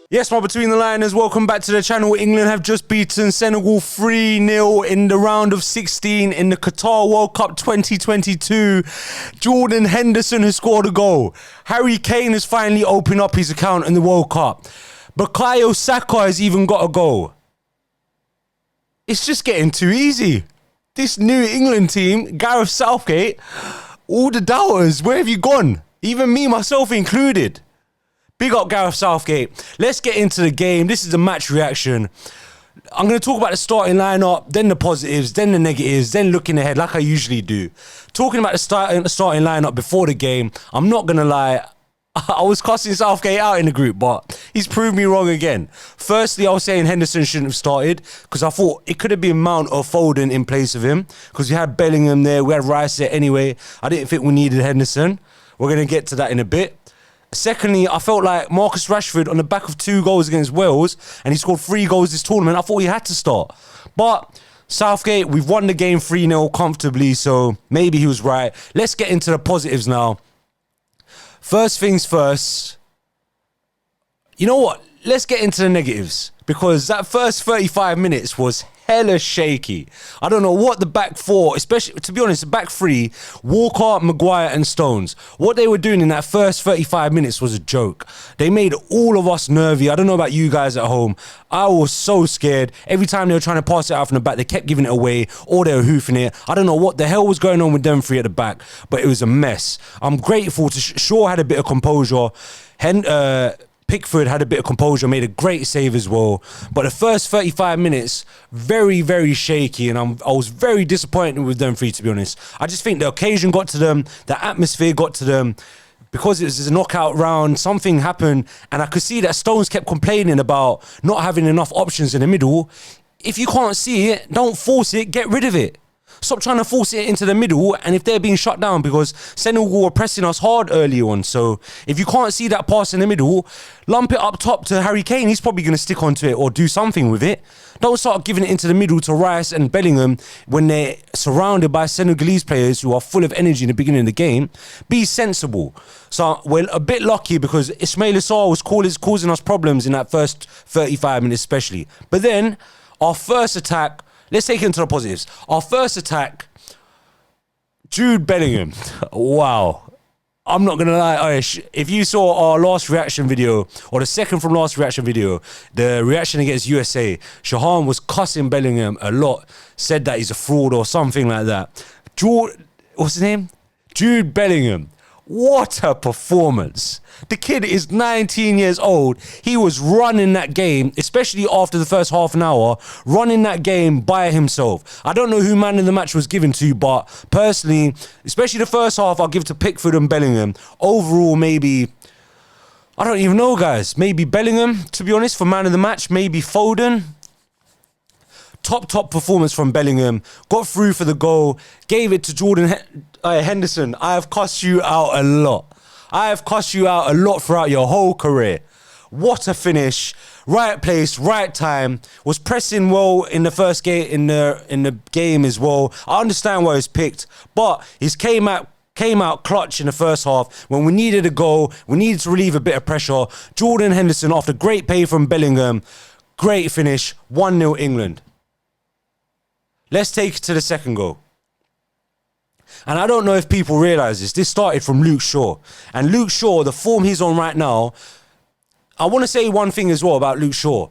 Yes, my Between the Liners, welcome back to the channel. England have just beaten Senegal 3-0 in the round of 16 in the Qatar World Cup 2022. Jordan Henderson has scored a goal. Harry Kane has finally opened up his account in the World Cup. Bukayo Saka has even got a goal. It's just getting too easy. This new England team, Gareth Southgate, all the doubters, where have you gone? Even me, myself included. Big up Gareth Southgate. Let's get into the game. This is a match reaction. I'm going to talk about the starting lineup, then the positives, then the negatives, then looking ahead like I usually do. Talking about the starting lineup before the game, I'm not going to lie, I was cussing Southgate out in the group, but he's proved me wrong again. Firstly, I was saying Henderson shouldn't have started because I thought it could have been Mount or Foden in place of him because we had Bellingham there, we had Rice there anyway. I didn't think we needed Henderson. We're going to get to that in a bit. Secondly, I felt like Marcus Rashford on the back of 2 goals against Wales, and he scored 3 goals this tournament. I thought he had to start. But Southgate, we've won the game 3-0 comfortably, so maybe he was right. Let's get into the positives now. First things first. You know what? Let's get into the negatives, because that first 35 minutes was hella shaky. I don't know what the back four, especially, to be honest, the back three, Walker, Maguire and Stones, what they were doing in that first 35 minutes was a joke. They made all of us nervy. I don't know about you guys at home. I was so scared. Every time they were trying to pass it out from the back, they kept giving it away or they were hoofing it. I don't know what the hell was going on with them three at the back, but it was a mess. I'm grateful to Shaw had a bit of composure. Pickford had a bit of composure, made a great save as well. But the first 35 minutes, very, very shaky. And I was very disappointed with them three, to be honest. I just think the occasion got to them. The atmosphere got to them. Because it was a knockout round, something happened. And I could see that Stones kept complaining about not having enough options in the middle. If you can't see it, don't force it. Get rid of it. Stop trying to force it into the middle, and if they're being shut down, because Senegal were pressing us hard early on. So if you can't see that pass in the middle, lump it up top to Harry Kane. He's probably going to stick onto it or do something with it. Don't start giving it into the middle to Rice and Bellingham when they're surrounded by Senegalese players who are full of energy in the beginning of the game. Be sensible. So we're a bit lucky because Ismail Assar was causing us problems in that first 35 minutes especially. But then our first attack, let's take it into the positives. Our first attack, Jude Bellingham. Wow. I'm not going to lie. If you saw our last reaction video, or the second from last reaction video, the reaction against USA, Shahan was cussing Bellingham a lot, said that he's a fraud or something like that. What's his name? Jude Bellingham. What a performance. The kid is 19 years old. He was running that game, especially after the first half an hour, running that game by himself. I don't know who man in the match was given to, but personally, especially the first half, I'll give to Pickford and Bellingham. Overall, maybe, I don't even know, guys. Maybe Bellingham, to be honest, for man of the match. Maybe Foden. Top performance from Bellingham. Got through for the goal. Gave it to Jordan Henderson. I have cussed you out a lot. I have cussed you out a lot throughout your whole career. What a finish. Right place, right time. Was pressing well in the first game, in the game as well. I understand why he was picked, but he came out clutch in the first half when we needed a goal. We needed to relieve a bit of pressure. Jordan Henderson, after great play from Bellingham, great finish. 1-0 England. Let's take it to the second goal. And I don't know if people realise this. This started from Luke Shaw. And Luke Shaw, the form he's on right now, I want to say one thing as well about Luke Shaw.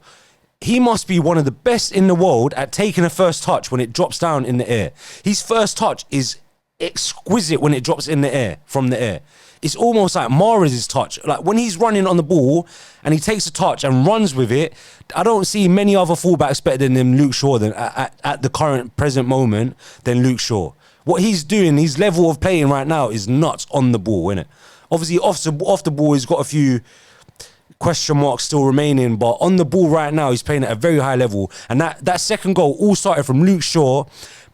He must be one of the best in the world at taking a first touch when it drops down in the air. His first touch is exquisite when it drops in the air, from the air. It's almost like Mahrez's touch. Like when he's running on the ball and he takes a touch and runs with it, I don't see many other fullbacks better than Luke Shaw than at the current present moment than Luke Shaw. What he's doing, his level of playing right now is nuts on the ball, isn't it? Obviously off the ball he's got a few question marks still remaining, but on the ball right now he's playing at a very high level. And that second goal all started from Luke Shaw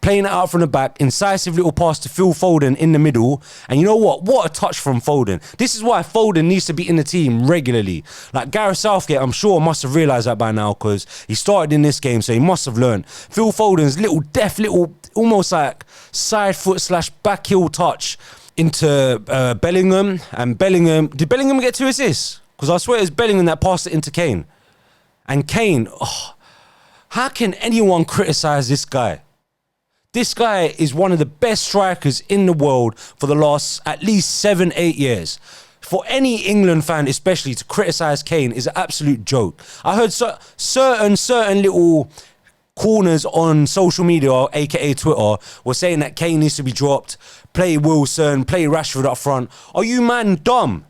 playing it out from the back, incisive little pass to Phil Foden in the middle. And you know what? What a touch from Foden. This is why Foden needs to be in the team regularly. Like Gareth Southgate, I'm sure must have realised that by now because he started in this game, so he must have learned. Phil Foden's little almost like side foot / back heel touch into Bellingham. And did Bellingham get 2 assists? Because I swear it's Bellingham that passed it into Kane. And Kane, how can anyone criticise this guy? This guy is one of the best strikers in the world for the last at least 7-8 years. For any England fan especially to criticise Kane is an absolute joke. I heard certain little corners on social media, aka Twitter, were saying that Kane needs to be dropped, play Wilson, play Rashford up front. Are you man dumb?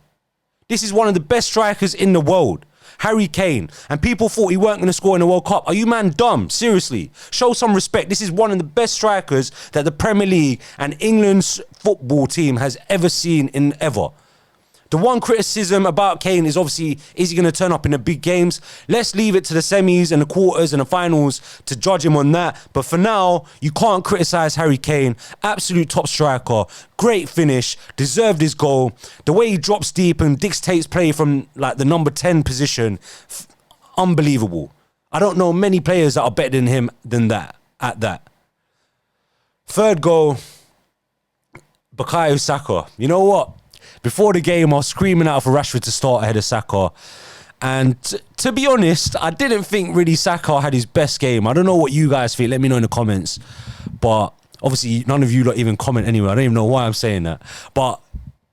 This is one of the best strikers in the world. Harry Kane, and people thought he weren't going to score in the World Cup. Are you man dumb? Seriously. Show some respect. This is one of the best strikers that the Premier League and England's football team has ever seen in ever. The one criticism about Kane is obviously, is he going to turn up in the big games? Let's leave it to the semis and the quarters and the finals to judge him on that. But for now, you can't criticise Harry Kane. Absolute top striker. Great finish. Deserved his goal. The way he drops deep and dictates play from like the number 10 position. Unbelievable. I don't know many players that are better than him than that. At that. Third goal, Bukayo Saka. You know what? Before the game, I was screaming out for Rashford to start ahead of Saka. And to be honest, I didn't think really Saka had his best game. I don't know what you guys think. Let me know in the comments. But obviously, none of you lot even comment anyway. I don't even know why I'm saying that. But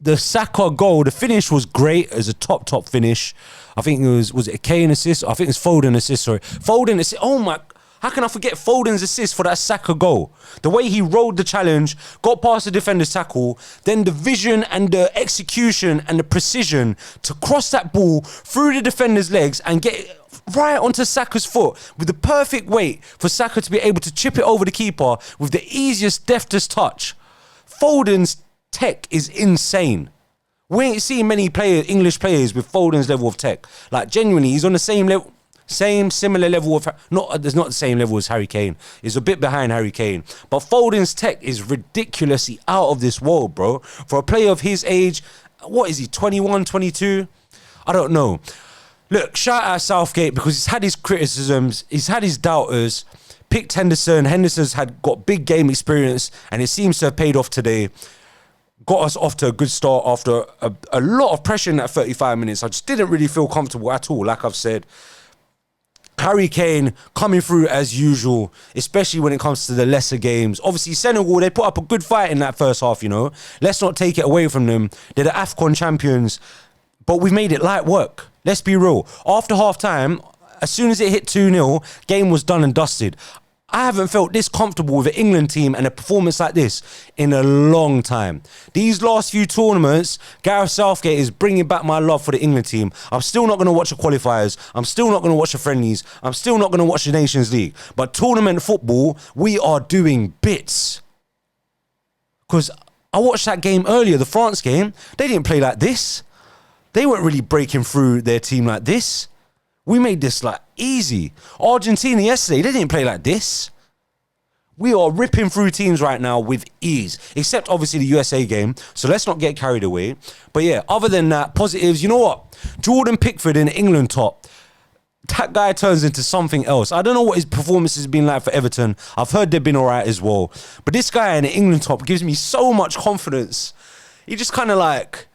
the Saka goal, the finish was great. It was a top finish. I think it was it a Kane assist? I think it's Foden assist, sorry. Foden assist. Oh my... How can I forget Foden's assist for that Saka goal? The way he rode the challenge, got past the defender's tackle, then the vision and the execution and the precision to cross that ball through the defender's legs and get it right onto Saka's foot with the perfect weight for Saka to be able to chip it over the keeper with the easiest, deftest touch. Foden's tech is insane. We ain't seen many English players with Foden's level of tech. Like, genuinely, he's on the same level. Similar level of, there's not the same level as Harry Kane. He's a bit behind Harry Kane. But Foden's tech is ridiculously out of this world, bro. For a player of his age, what is he, 21, 22? I don't know. Look, shout out Southgate because he's had his criticisms, he's had his doubters. Picked Henderson. Henderson's got big game experience and it seems to have paid off today. Got us off to a good start after a lot of pressure in that 35 minutes. I just didn't really feel comfortable at all, like I've said. Harry Kane coming through as usual, especially when it comes to the lesser games. Obviously, Senegal, they put up a good fight in that first half, you know. Let's not take it away from them. They're the AFCON champions, but we've made it light work. Let's be real. After half-time, as soon as it hit 2-0, game was done and dusted. I haven't felt this comfortable with an England team and a performance like this in a long time. These last few tournaments, Gareth Southgate is bringing back my love for the England team. I'm still not going to watch the qualifiers. I'm still not going to watch the friendlies. I'm still not going to watch the Nations League. But tournament football, we are doing bits. Because I watched that game earlier, the France game. They didn't play like this. They weren't really breaking through their team like this. We made this like easy. Argentina yesterday, they didn't play like this. We are ripping through teams right now with ease. Except obviously the USA game. So let's not get carried away. But yeah, other than that, positives. You know what? Jordan Pickford in the England top. That guy turns into something else. I don't know what his performance has been like for Everton. I've heard they've been all right as well. But this guy in the England top gives me so much confidence. He just kind of like...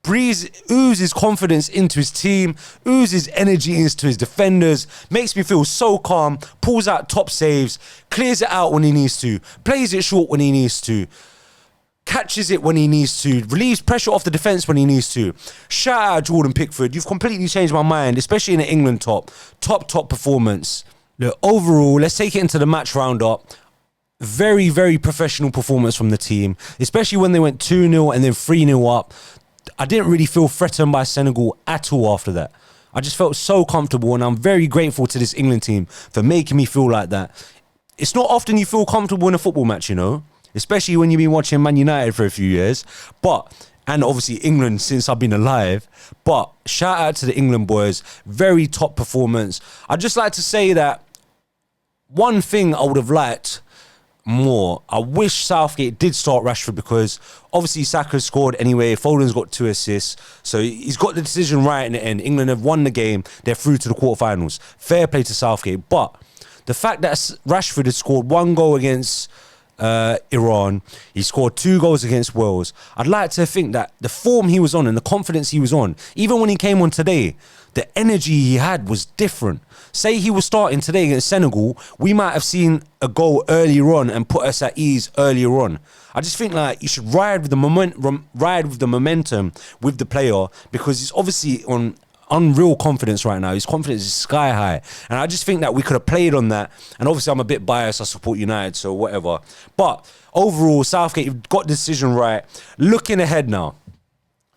oozes confidence into his team, oozes energy into his defenders, makes me feel so calm, pulls out top saves, clears it out when he needs to, plays it short when he needs to, catches it when he needs to, relieves pressure off the defence when he needs to. Shout out Jordan Pickford. You've completely changed my mind, especially in the England top performance. Look, overall, let's take it into the match roundup. Very, very professional performance from the team, especially when they went 2-0 and then 3-0 up. I didn't really feel threatened by Senegal at all after that. I just felt so comfortable and I'm very grateful to this England team for making me feel like that. It's not often you feel comfortable in a football match, you know, especially when you've been watching Man United for a few years. And obviously England since I've been alive. But shout out to the England boys. Very top performance. I'd just like to say that one thing I would have liked more. I wish Southgate did start Rashford because obviously Saka scored anyway. Foden's got 2 assists. So he's got the decision right in the end. England have won the game. They're through to the quarterfinals. Fair play to Southgate. But the fact that Rashford has scored 1 goal against Iran, he scored 2 goals against Wales. I'd like to think that the form he was on and the confidence he was on, even when he came on today, the energy he had was different. Say he was starting today against Senegal, we might have seen a goal earlier on and put us at ease earlier on. I just think like you should ride with the momentum with the player because he's obviously on unreal confidence right now. His confidence is sky high. And I just think that we could have played on that. And obviously I'm a bit biased. I support United, so whatever. But overall, Southgate got the decision right. Looking ahead now.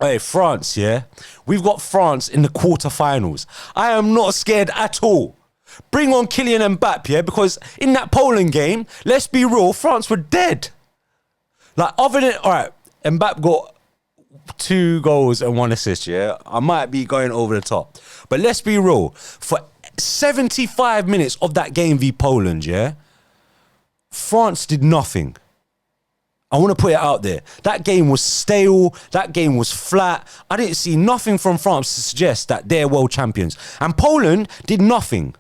Hey, France, yeah? We've got France in the quarterfinals. I am not scared at all. Bring on Kylian Mbappe, yeah? Because in that Poland game, let's be real, France were dead. Like, other than... All right, Mbappe got 2 goals and 1 assist, yeah? I might be going over the top. But let's be real. For 75 minutes of that game v Poland, yeah? France did nothing. I want to put it out there. That game was stale. That game was flat. I didn't see nothing from France to suggest that they're world champions. And Poland did nothing.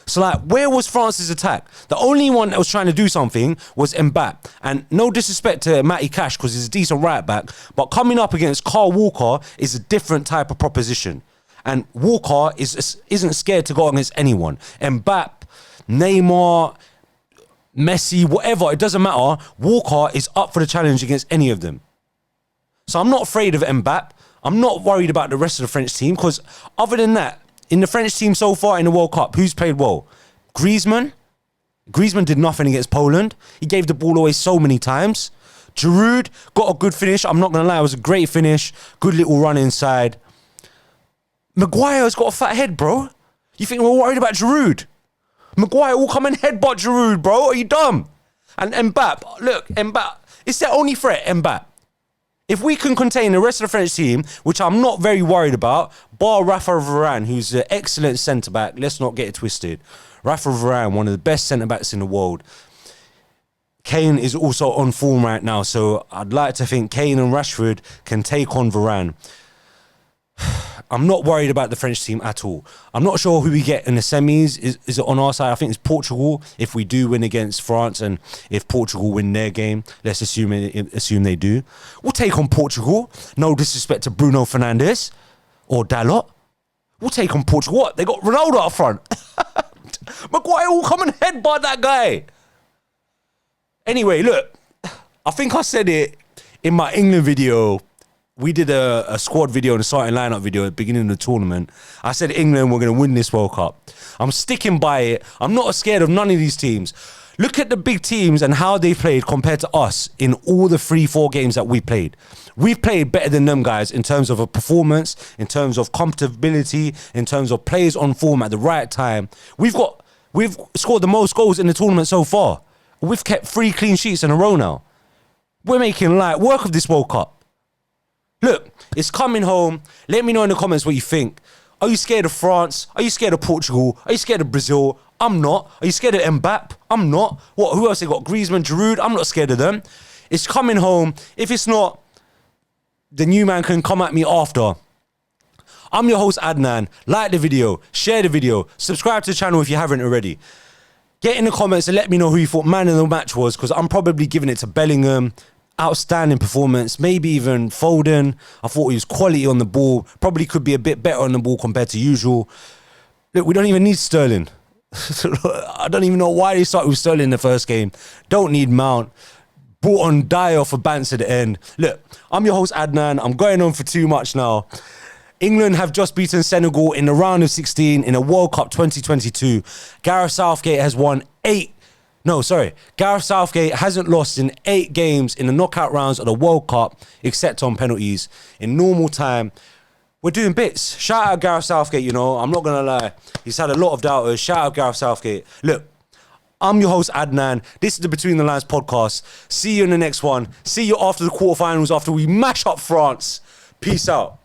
So, like, where was France's attack? The only one that was trying to do something was Mbappe. And no disrespect to Matty Cash because he's a decent right back. But coming up against Kyle Walker is a different type of proposition. And Walker isn't scared to go against anyone. Mbappe, Neymar, Messi, whatever, it doesn't matter. Walker is up for the challenge against any of them. So I'm not afraid of Mbappe. I'm not worried about the rest of the French team because other than that, in the French team so far in the World Cup, who's played well? Griezmann. Griezmann did nothing against Poland. He gave the ball away so many times. Giroud got a good finish. I'm not going to lie, it was a great finish. Good little run inside. Maguire's got a fat head, bro. You think we're worried about Giroud? Maguire will come and headbutt Giroud, bro. Are you dumb? And Mbappe, look, Mbappe, it's their only threat, Mbappe. If we can contain the rest of the French team, which I'm not very worried about, bar Rafa Varane, who's an excellent centre-back, let's not get it twisted. Rafa Varane, one of the best centre-backs in the world. Kane is also on form right now, so I'd like to think Kane and Rashford can take on Varane. I'm not worried about the French team at all. I'm not sure who we get in the semis. Is it on our side? I think it's Portugal if we do win against France and if Portugal win their game. Let's assume they do. We'll take on Portugal. No disrespect to Bruno Fernandes or Dalot. We'll take on Portugal. What? They got Ronaldo up front. Maguire will come and headbutt that guy. Anyway, look. I think I said it in my England video. We did a squad video and a starting lineup video at the beginning of the tournament. I said England were going to win this World Cup. I'm sticking by it. I'm not scared of none of these teams. Look at the big teams and how they played compared to us in all the 3-4 games that we played. We've played better than them guys in terms of a performance, in terms of comfortability, in terms of players on form at the right time. We've scored the most goals in the tournament so far. We've kept 3 clean sheets in a row now. We're making light work of this World Cup. Look, it's coming home. Let me know in the comments what you think. Are you scared of France? Are you scared of Portugal? Are you scared of Brazil? I'm not. Are you scared of Mbappe? I'm not. What? Who else they got? Griezmann, Giroud? I'm not scared of them. It's coming home. If it's not, the new man can come at me after. I'm your host, Adnan. Like the video. Share the video. Subscribe to the channel if you haven't already. Get in the comments and let me know who you thought man of the match was because I'm probably giving it to Bellingham. Outstanding performance, maybe even Foden. I thought he was quality on the ball. Probably could be a bit better on the ball compared to usual. Look, we don't even need Sterling. I don't even know why they started with Sterling in the first game. Don't need Mount. Brought on Dyer for Bance at the end. Look, I'm your host Adnan. I'm going on for too much now. England have just beaten Senegal in the round of 16 in the World Cup 2022. Gareth Southgate has won 8. Gareth Southgate hasn't lost in 8 games in the knockout rounds of the World Cup, except on penalties. In normal time, we're doing bits. Shout out Gareth Southgate, you know. I'm not going to lie. He's had a lot of doubters. Shout out Gareth Southgate. Look, I'm your host, Adnan. This is the Between the Lines podcast. See you in the next one. See you after the quarterfinals, after we mash up France. Peace out.